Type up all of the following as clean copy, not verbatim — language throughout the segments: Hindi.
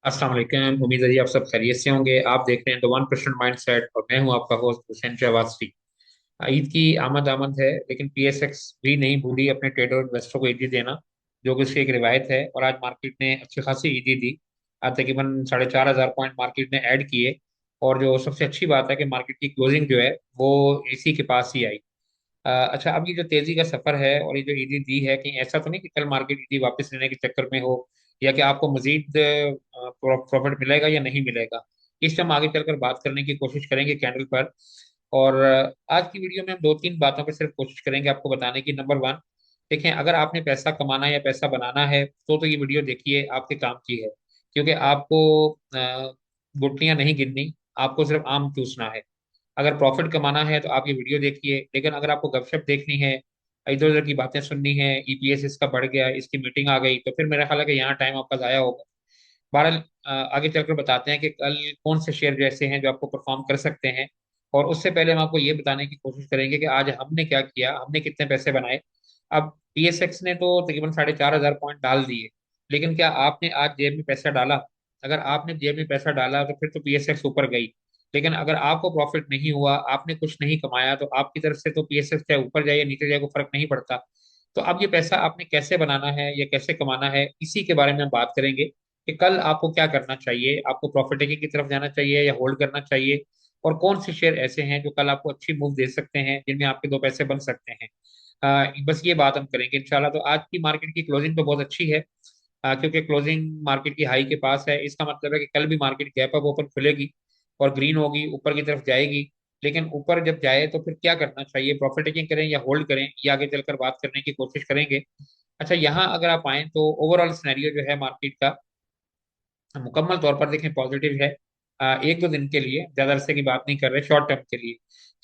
अस्सलाम वालेकुम। उम्मीद है जी आप सब खैरियत से होंगे। आप देख रहे हैं द 1% माइंडसेट और मैं हूं आपका होस्ट हुसैन शहबाज। ईद की आमद है, लेकिन पीएसएक्स भी नहीं भूली अपने ट्रेडर इन्वेस्टर को ईदी देना, जो कि उसकी एक रिवायत है। और आज मार्केट ने अच्छी खासी ईदी दी। आज तकरीबन 4,500 पॉइंट मार्केट ने ऐड किए। और जो सबसे अच्छी बात है कि मार्केट की क्लोजिंग जो है वो इसी के पास ही आई। अच्छा, अब ये जो तेजी का सफर है और ये जो ईदी दी है, कहीं ऐसा तो नहीं कि कल मार्केट ईदी वापस लेने के चक्कर में हो, या कि आपको मजीद प्रॉफिट मिलेगा या नहीं मिलेगा। इस हम आगे चलकर बात करने की कोशिश करेंगे कैंडल पर। और आज की वीडियो में हम दो तीन बातों पर सिर्फ कोशिश करेंगे आपको बताने की। नंबर वन, देखें, अगर आपने पैसा कमाना या पैसा बनाना है तो ये वीडियो देखिए, आपके काम की है। क्योंकि आपको गुटलियां नहीं गिननी, आपको सिर्फ आम चूसना है। अगर प्रॉफिट कमाना है तो आप ये वीडियो देखिए, लेकिन अगर आपको गपशप देखनी है, इधर उधर की बातें सुननी है, ईपीएस इसका बढ़ गया, इसकी मीटिंग आ गई, तो फिर मेरा ख्याल है कि यहाँ टाइम आपका जाया होगा। बहरहाल आगे चलकर बताते हैं कि कल कौन से शेयर जैसे हैं जो आपको परफॉर्म कर सकते हैं। और उससे पहले हम आपको ये बताने की कोशिश करेंगे कि आज हमने क्या किया, हमने कितने पैसे बनाए। अब पीएसएक्स ने तो तकरीबन 4,500 पॉइंट डाल दिए, लेकिन क्या आपने आज जेब में पैसा डाला? अगर आपने जेब में पैसा डाला तो फिर तो पीएसएक्स ऊपर गई। लेकिन अगर आपको प्रॉफिट नहीं हुआ, आपने कुछ नहीं कमाया, तो आपकी तरफ से तो पीएसएक्स चाहे ऊपर जाए या नीचे जाए, को फर्क नहीं पड़ता। तो अब ये पैसा आपने कैसे बनाना है या कैसे कमाना है, इसी के बारे में हम बात करेंगे कि कल आपको क्या करना चाहिए। आपको प्रॉफिट टेकिंग की तरफ जाना चाहिए या होल्ड करना चाहिए, और कौन से शेयर ऐसे हैं जो कल आपको अच्छी मूव दे सकते हैं, जिनमें आपके दो पैसे बन सकते हैं। बस ये बात हम करेंगे इंशाल्लाह। तो आज की मार्केट की क्लोजिंग तो बहुत अच्छी है, क्योंकि क्लोजिंग मार्केट की हाई के पास है। इसका मतलब है कि कल भी मार्केट गैप अप ओपन खुलेगी और ग्रीन होगी, ऊपर की तरफ जाएगी। लेकिन ऊपर जब जाए तो फिर क्या करना चाहिए, प्रॉफिट टेकिंग करें या होल्ड करें, ये आगे चलकर बात करने की कोशिश करेंगे। अच्छा, यहाँ अगर आप आए तो ओवरऑल सिनेरियो जो है मार्केट का मुकम्मल तौर पर देखें पॉजिटिव है। एक दो दिन के लिए, ज्यादा अरसे की बात नहीं कर रहे, शॉर्ट टर्म के लिए।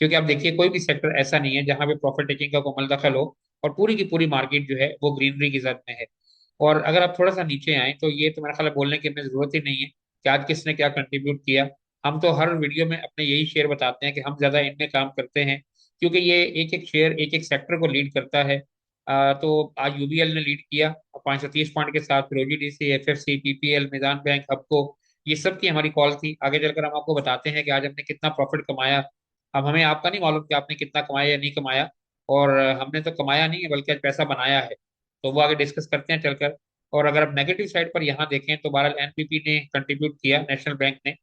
क्योंकि आप देखिए, कोई भी सेक्टर ऐसा नहीं है जहां पे प्रॉफिट टेकिंग का कोमल दखल हो और पूरी की पूरी मार्केट जो है वो ग्रीनरी की जद में है। और अगर आप थोड़ा सा नीचे आए तो ये तो मेरा ख्याल है बोलने की हमें जरूरत ही नहीं है कि आज किसने क्या कंट्रीब्यूट किया। हम तो हर वीडियो में अपने यही शेयर बताते हैं कि हम ज्यादा इनमें काम करते हैं, क्योंकि ये एक एक शेयर एक एक सेक्टर को लीड करता है। तो आज यूबीएल ने लीड किया 530 पॉइंट के साथ, फिर ओजीडीसी, एफएफसी, पीपीएल, मैदान बैंक, हबको, ये सब की हमारी कॉल थी। आगे चलकर हम आपको बताते हैं कि आज हमने कितना प्रॉफिट कमाया। अब हमें आपका नहीं मालूम कि आपने कितना कमाया या नहीं कमाया, और हमने तो कमाया नहीं है बल्कि आज पैसा बनाया है। तो वो आगे डिस्कस करते हैं चलकर। और अगर आप नेगेटिव साइड पर यहाँ देखें तो बहरहाल एनपीपी ने कंट्रीब्यूट किया, नेशनल बैंक ने।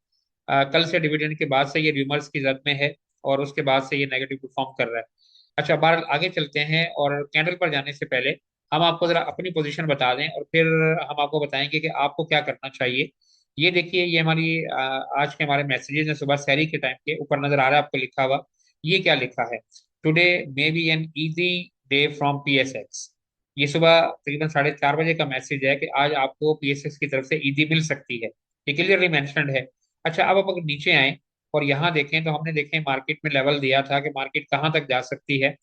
कल से डिविडेंड के बाद से ये रूमर्स की जद में है, और उसके बाद से ये नेगेटिव परफॉर्म कर रहा है। अच्छा, बहरहाल आगे चलते हैं, और कैंडल पर जाने से पहले हम आपको जरा अपनी पोजीशन बता दें, और फिर हम आपको बताएंगे कि आपको क्या करना चाहिए। ये देखिए, ये हमारी आज के हमारे मैसेजेस हैं सुबह सहरी के टाइम के ऊपर नजर आ रहा है आपको लिखा हुआ। ये क्या लिखा है? Today may be an easy day from PSX. ये सुबह तकरीबन 4:30 बजे का मैसेज है कि आज आपको पीएसएक्स की तरफ से ईदी मिल सकती है। ये क्लियरली मेंशन्ड है। अच्छा, अब अगर नीचे आए और यहाँ देखें तो हमने देखें मार्केट में लेवल दिया था कि मार्केट कहाँ तक जा सकती है।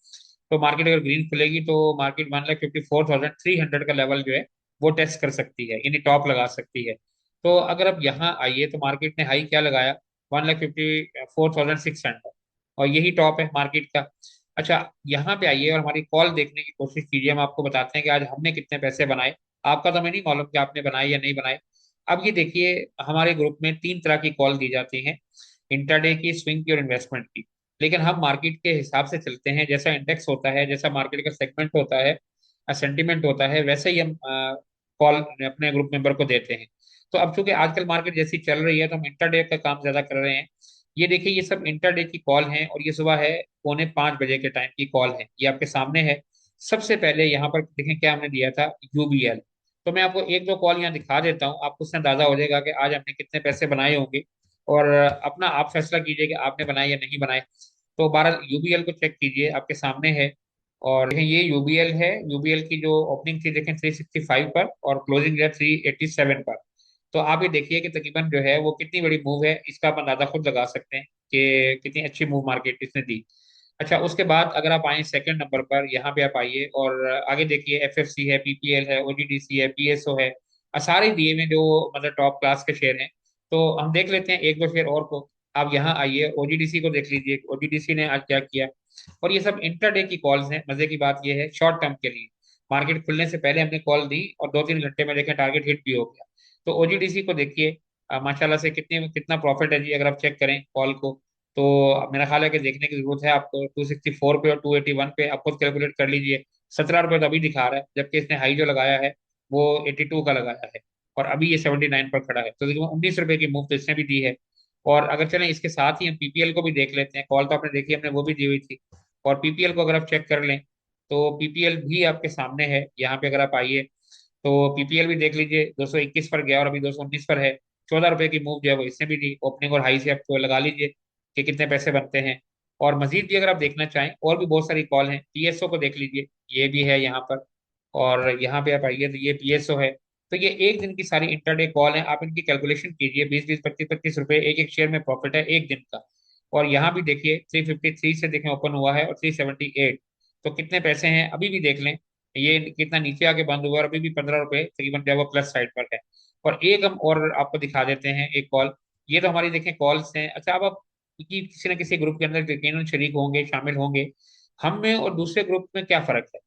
तो मार्केट अगर ग्रीन खुलेगी तो मार्केट 1,54,300 का लेवल जो है वो टेस्ट कर सकती है, यानी टॉप लगा सकती है। तो अगर अब यहाँ आइए तो मार्केट ने हाई क्या लगाया? 1,54,600, और यही टॉप है मार्केट का। अच्छा, यहाँ पे आइए और हमारी कॉल देखने की कोशिश कीजिए। हम आपको बताते हैं कि आज हमने कितने पैसे बनाए। आपका तो हमें नहीं मालूम कि आपने बनाए या नहीं बनाए। अब ये देखिए, हमारे ग्रुप में तीन तरह की कॉल दी जाती हैं, इंट्राडे की, स्विंग की और इन्वेस्टमेंट की। लेकिन हम मार्केट के हिसाब से चलते हैं, जैसा इंडेक्स होता है, जैसा मार्केट का सेगमेंट होता है, सेंटीमेंट होता है, वैसे ही हम कॉल अपने ग्रुप मेंबर को देते हैं। तो अब चूंकि आजकल मार्केट जैसी चल रही है तो हम इंट्राडे का काम ज्यादा कर रहे हैं। ये देखिए, ये सब इंट्राडे की कॉल हैं, और ये सुबह है 4:45 बजे के टाइम की कॉल है, ये आपके सामने है। सबसे पहले यहाँ पर देखें क्या हमने दिया था, यूबीएल। तो मैं आपको एक दो कॉल यहाँ दिखा देता हूँ, आपको उससे अंदाजा हो जाएगा कि आज हमने कितने पैसे बनाए होंगे, और अपना आप फैसला कीजिए कि आपने बनाए या नहीं बनाए। तो 12 यूबीएल को चेक कीजिए, आपके सामने है। और देखें, ये यूबीएल है। यूबीएल की जो ओपनिंग थी देखें 365 पर, और क्लोजिंग है 387 पर। तो आप ये देखिए कि तकरीबन जो है वो कितनी बड़ी मूव है, इसका आप अंदाजा खुद लगा सकते हैं कि कितनी अच्छी मूव मार्केट इसने दी। अच्छा, उसके बाद अगर आप आए सेकंड नंबर पर, यहाँ पे आप आइए और आगे देखिए, एफएफसी है, पीपीएल है, ओजीडीसी है, पीएसओ है। सारे दिए में जो मतलब टॉप क्लास के शेयर हैं। तो हम देख लेते हैं एक दो शेयर और को। आप यहाँ आइए, ओजीडीसी को देख लीजिए, ओजीडीसी ने आज क्या किया। और ये सब इंटरडे की कॉल्स हैं। मजे की बात ये है, शॉर्ट टर्म के लिए मार्केट खुलने से पहले हमने कॉल दी और 2-3 घंटे में देखें टारगेट हिट भी हो गया। तो ओजीडीसी को देखिए, माशाल्लाह से कितना प्रॉफिट है जी, अगर आप चेक करें कॉल को। तो मेरा ख्याल है कि देखने की जरूरत है आपको। 264 पे और 281 पे आप खुद कैलकुलेट कर लीजिए। 17 रुपये तो अभी दिखा रहा है, जबकि इसने हाई जो लगाया है वो 82 का लगाया है, और अभी ये 79 पर खड़ा है। तो देखिए 19 रुपए की मुफ्त इसने भी दी है। और अगर चलें इसके साथ ही हम पीपीएल को भी देख लेते हैं। कॉल तो आपने देखी, हमने वो भी दी हुई थी। और पीपीएल को अगर आप चेक कर लें तो पीपीएल भी आपके सामने है। यहाँ पे अगर आप आइए तो पीपीएल भी देख लीजिए, 221 पर गया और अभी 219 पर है। 14 रुपए की मूव जो है वो इसने भी दी। ओपनिंग और हाई से आपको लगा लीजिए कि कितने पैसे बनते हैं। और मजीद भी अगर आप देखना चाहें, और भी बहुत सारी कॉल हैं। पीएसओ को देख लीजिए, ये भी है यहाँ पर। और यहाँ पे आप आइए तो ये पीएसओ है। तो ये एक दिन की सारी इंटरडे कॉल है, आप इनकी कैलकुलेशन कीजिए। 20-20, 25-25 रुपए एक एक शेयर में प्रॉफिट है एक दिन का। और यहाँ भी देखिए 353 से देखें ओपन हुआ है, और 378। तो कितने पैसे हैं अभी भी देख लें। ये कितना नीचे आके बंद हुआ, और अभी भी 15 रुपए तकरीबन जो है वो प्लस साइड पर है। और एक हम और आपको दिखा देते हैं एक कॉल। ये तो हमारी देखें कॉल्स हैं। अच्छा, अब आप किसी न किसी ग्रुप के अंदर यकीनन शरीक होंगे, शामिल होंगे। हम में और दूसरे ग्रुप में क्या फर्क है?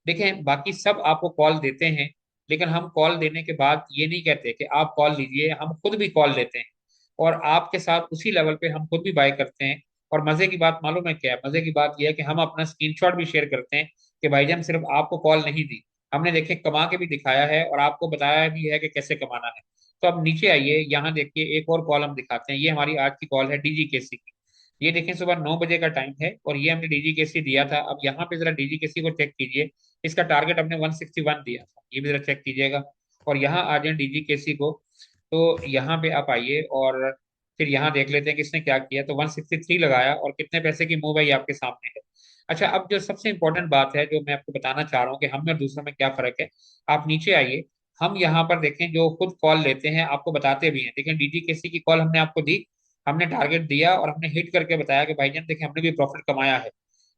देखें, बाकी सब आपको कॉल देते हैं, लेकिन हम कॉल देने के बाद ये नहीं कहते कि आप कॉल लीजिए, हम खुद भी कॉल लेते हैं। और आपके साथ उसी लेवल पे हम खुद भी बाय करते हैं। और मजे की बात मालूम है क्या है? मजे की बात यह है कि हम अपना स्क्रीनशॉट भी शेयर करते हैं कि भाईजान सिर्फ आपको कॉल नहीं दी, हमने देखे कमा के भी दिखाया है, और आपको बताया भी है कि कैसे कमाना है। तो अब नीचे आइए, यहाँ देखिए एक और कॉल हम दिखाते हैं। ये हमारी आज की कॉल है डीजीकेसी की। ये देखें सुबह 9 बजे का टाइम है, और ये हमने डीजीकेसी दिया था। अब यहाँ पे जरा डीजीकेसी को चेक कीजिए। इसका टारगेट हमने 161 दिया था, ये भी जरा चेक कीजिएगा। और यहाँ आ जाए डीजीकेसी को। तो यहाँ पे आप आइए, और फिर यहाँ देख लेते हैं कि इसने क्या किया। तो 163 लगाया, और कितने पैसे की मूव है ये आपके सामने है। अच्छा, अब जो सबसे इंपॉर्टेंट बात है जो मैं आपको बताना चाह रहा हूँ कि हम में और दूसरों में क्या फर्क है। आप नीचे आइए, हम यहाँ पर देखें जो खुद कॉल लेते हैं आपको बताते भी हैं। देखें डीजीकेसी की कॉल हमने आपको दी, हमने टारगेट दिया, और हमने हिट करके बताया कि भाईजान देखिए हमने भी प्रॉफिट कमाया है।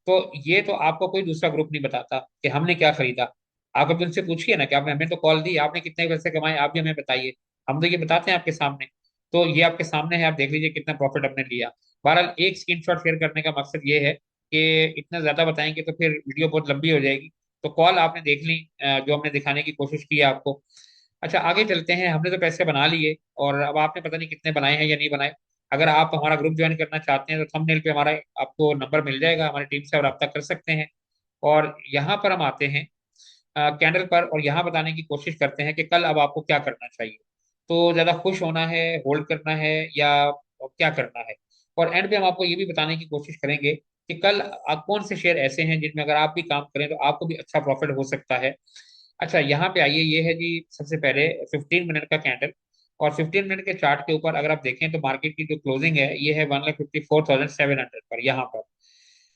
तो ये तो आपको कोई दूसरा ग्रुप नहीं बताता कि हमने क्या खरीदा। आप अभी उनसे पूछिए ना कि आपने हमें तो कॉल दी, आपने कितने पैसे कमाए, आप भी हमें बताइए। हम तो ये बताते हैं आपके सामने। तो ये आपके सामने है, आप देख लीजिए कितना प्रॉफिट हमने लिया। बहरहाल एक स्क्रीनशॉट शेयर करने का मकसद ये है कि इतना ज्यादा बताएंगे तो फिर वीडियो बहुत लंबी हो जाएगी। तो कॉल आपने देख ली, जो हमने दिखाने की कोशिश की है आपको। अच्छा, आगे चलते हैं। हमने तो पैसे बना लिए, और अब आपने पता नहीं कितने बनाए हैं या नहीं बनाए। अगर आप हमारा ग्रुप ज्वाइन करना चाहते हैं तो थंबनेल पे हमारा आपको नंबर मिल जाएगा, हमारी टीम से आप रब्ता कर सकते हैं। और यहाँ पर हम आते हैं कैंडल पर, और यहाँ बताने की कोशिश करते हैं कि कल अब आपको क्या करना चाहिए। तो ज्यादा खुश होना है, होल्ड करना है, या क्या करना है। और एंड पे हम आपको ये भी बताने की कोशिश करेंगे कि कल कौन से शेयर ऐसे हैं जिनमें अगर आप भी काम करें तो आपको भी अच्छा प्रॉफिट हो सकता है। अच्छा, यहाँ पे आइए, ये है जी सबसे पहले 15 मिनट का कैंडल। और 15 मिनट के चार्ट के ऊपर अगर आप देखें तो मार्केट की जो क्लोजिंग है ये है 1,54,700 पर यहाँ पर।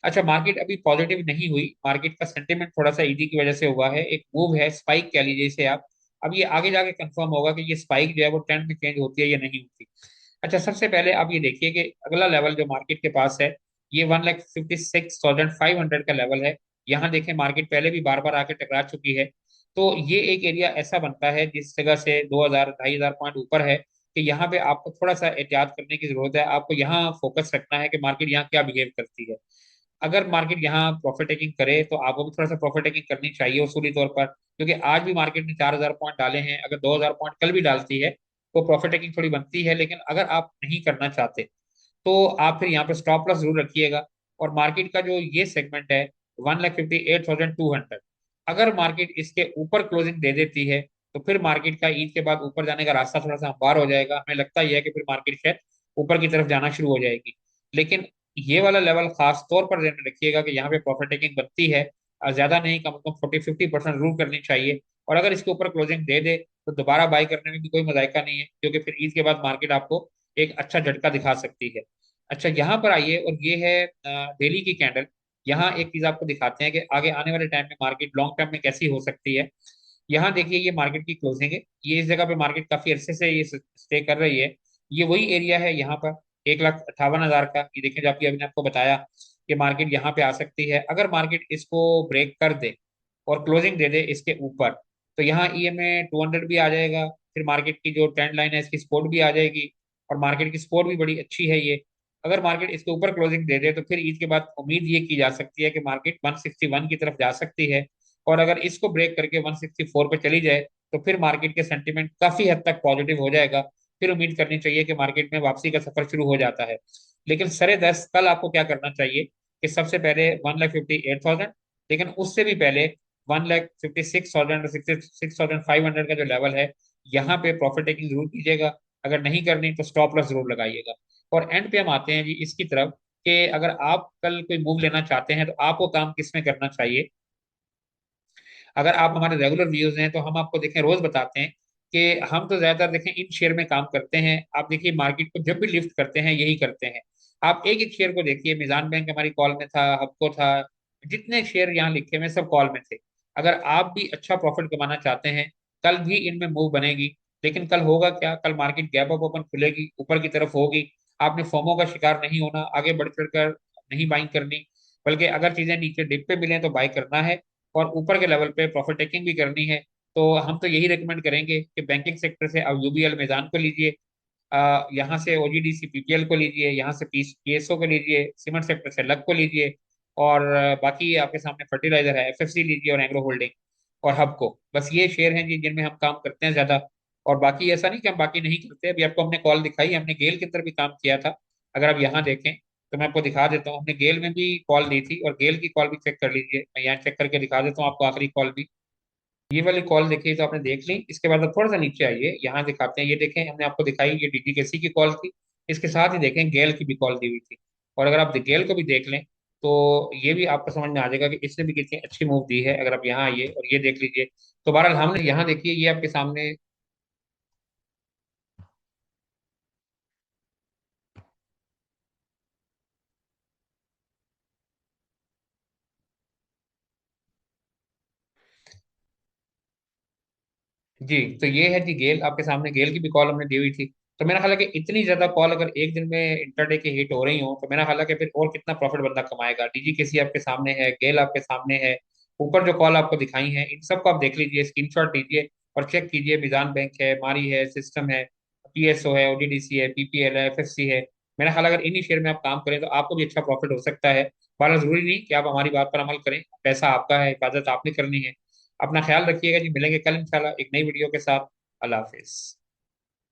अच्छा, मार्केट अभी पॉजिटिव नहीं हुई। मार्केट का सेंटीमेंट थोड़ा सा ईडी की वजह से हुआ है, एक मूव है, स्पाइक कह लीजिए इसे आप। अब ये आगे जाके कंफर्म होगा कि ये स्पाइक जो है वो ट्रेंड में चेंज होती है या नहीं होती। अच्छा, सबसे पहले आप ये देखिए कि अगला लेवल जो मार्केट के पास है ये 1,56,500 का लेवल है। यहाँ देखें मार्केट पहले भी बार बार आके टकरा चुकी है। तो ये एक एरिया ऐसा बनता है जिस जगह से 2,000 2,500 पॉइंट ऊपर है, कि यहाँ पे आपको थोड़ा सा एहतियात करने की जरूरत है। आपको यहाँ फोकस रखना है कि मार्केट यहाँ क्या बिहेव करती है। अगर मार्केट यहाँ प्रॉफिट टेकिंग करे तो आपको भी थोड़ा सा प्रॉफिट टेकिंग करनी चाहिए उसूली तौर पर, क्योंकि आज भी मार्केट ने 4,000 पॉइंट डाले हैं। अगर 2,000 पॉइंट कल भी डालती है तो प्रॉफिट टेकिंग थोड़ी बनती है। लेकिन अगर आप नहीं करना चाहते तो आप फिर यहाँ पे स्टॉप लॉस जरूर रखिएगा। और मार्केट का जो ये सेगमेंट है 1,58,200, अगर मार्केट इसके ऊपर क्लोजिंग दे देती है तो फिर मार्केट का ईद के बाद ऊपर जाने का रास्ता थोड़ा सा हमवार हो जाएगा। हमें लगता ही है कि फिर मार्केट शायद ऊपर की तरफ जाना शुरू हो जाएगी। लेकिन ये वाला लेवल खास तौर पर ध्यान में रखिएगा कि यहाँ पे प्रॉफिट टेकिंग बनती है। ज्यादा नहीं, कम से कम 40-50% जरूर करनी चाहिए। और अगर इसके ऊपर क्लोजिंग दे दे तो दोबारा बाई करने में भी कोई मजायका नहीं है, क्योंकि फिर ईद के बाद मार्केट आपको एक अच्छा झटका दिखा सकती है। अच्छा, यहाँ पर आइए, और ये है डेली की कैंडल। यहाँ एक चीज आपको दिखाते हैं कि आगे आने वाले टाइम में मार्केट लॉन्ग टर्म में कैसी हो सकती है। यहाँ देखिए ये मार्केट की क्लोजिंग है। ये इस जगह पे मार्केट काफी अरसे से ये स्टे कर रही है। ये वही एरिया है यहाँ पर 1,58,000 का। ये देखिए जो आपकी अभी ने आपको बताया कि मार्केट यहाँ पे आ सकती है। अगर मार्केट इसको ब्रेक कर दे और क्लोजिंग दे दे इसके ऊपर, तो यहाँ ईएमए 200 भी आ जाएगा। फिर मार्केट की जो ट्रेंड लाइन है इसकी सपोर्ट भी आ जाएगी। और मार्केट की सपोर्ट भी बड़ी अच्छी है ये। अगर मार्केट इसके ऊपर क्लोजिंग दे दे तो फिर ईद के बाद उम्मीद ये की जा सकती है कि मार्केट 161 की तरफ जा सकती है। और अगर इसको ब्रेक करके 164 पे चली जाए तो फिर मार्केट के सेंटीमेंट काफी हद तक पॉजिटिव हो जाएगा। फिर उम्मीद करनी चाहिए कि मार्केट में वापसी का सफर शुरू हो जाता है। लेकिन सरे दस कल आपको क्या करना चाहिए कि सबसे पहले 1,58,000, लेकिन उससे भी पहले 1,56,000 और 66,500 का जो लेवल है, यहाँ पे प्रॉफिट टेकिंग जरूर कीजिएगा। अगर नहीं करनी तो स्टॉप लॉस जरूर लगाइएगा। और एंड पे हम आते हैं जी इसकी तरफ कि अगर आप कल कोई मूव लेना चाहते हैं तो आपको काम किस में करना चाहिए। अगर आप हमारे रेगुलर व्यूज हैं तो हम आपको देखें रोज बताते हैं कि हम तो ज्यादातर देखें इन शेयर में काम करते हैं। आप देखिए मार्केट को जब भी लिफ्ट करते हैं यही करते हैं। आप एक एक शेयर को देखिए, मिजान बैंक हमारी कॉल में था, हबको था, जितने शेयर यहाँ लिखे हुए सब कॉल में थे। अगर आप भी अच्छा प्रॉफिट कमाना चाहते हैं, कल भी इनमें मूव बनेगी। लेकिन कल होगा क्या, कल मार्केट गैप अप ओपन खुलेगी, ऊपर की तरफ होगी। आपने फोमो का शिकार नहीं होना, आगे बढ़ चढ़कर नहीं बाइंग करनी, बल्कि अगर चीजें नीचे डिप पे मिले तो बाई करना है और ऊपर के लेवल पे प्रॉफिट टेकिंग भी करनी है। तो हम तो यही रेकमेंड करेंगे कि बैंकिंग सेक्टर से आप यूबीएल मैदान को लीजिए, यहाँ से ओजीडीसी पीपीएल को लीजिए, यहाँ से पीएसओ को लीजिए, सीमेंट सेक्टर से लक को लीजिए, और बाकी आपके सामने फर्टिलाइजर है एफएफसी लीजिए और एग्रो होल्डिंग और हब को। बस ये शेयर हैं जी जिनमें हम काम करते हैं ज्यादा। और बाकी ऐसा नहीं कि हम बाकी नहीं करते। अभी आपको हमने कॉल दिखाई, हमने गेल के अंदर भी काम किया था। अगर आप यहाँ देखें तो मैं आपको दिखा देता हूँ, हमने गेल में भी कॉल दी थी, और गेल की कॉल भी चेक कर लीजिए। मैं यहाँ चेक करके दिखा देता हूँ आपको आखिरी कॉल भी। ये वाली कॉल देखिए तो आपने देख ली। इसके बाद आप थोड़ा सा नीचे आइए, यहाँ दिखाते हैं, ये देखें हमने आपको दिखाई, ये डीटीकेसी की कॉल थी। इसके साथ ही देखें गेल की भी कॉल दी हुई थी। और अगर आप गेल को भी देख लें तो ये भी आपको समझ में आ जाएगा कि इसने भी कितनी अच्छी मूव दी है। अगर आप यहाँ आइए और ये देख लीजिए, तो बहरहाल हमने यहाँ देखिए ये आपके सामने। जी, तो ये है जी गेल आपके सामने, गेल की भी कॉल हमने दी हुई थी। तो मेरा ख्याल है कि इतनी ज्यादा कॉल अगर एक दिन में इंटरडे की हिट हो रही हो तो मेरा ख्याल है कि फिर और कितना प्रॉफिट बंदा कमाएगा। डीजीकेसी आपके सामने है, गेल आपके सामने है, ऊपर जो कॉल आपको दिखाई है इन सबको आप देख लीजिए, स्क्रीनशॉट लीजिए और चेक कीजिए। मिजान बैंक है, मारी है, सिस्टम है, पीएसओ है, ओडीडीसी है, पीपीएल है, एफएफसी है। मेरा ख्याल है अगर इन्हीं शेयर में आप काम करें तो आपको भी अच्छा प्रॉफिट हो सकता है। बारह जरूरी नहीं कि आप हमारी बात पर अमल करें, पैसा आपका है, हिफाजत आपने करनी है। अपना ख्याल रखिएगा जी, मिलेंगे कल इंशाल्लाह एक नई वीडियो के साथ। अल्लाह हाफिज।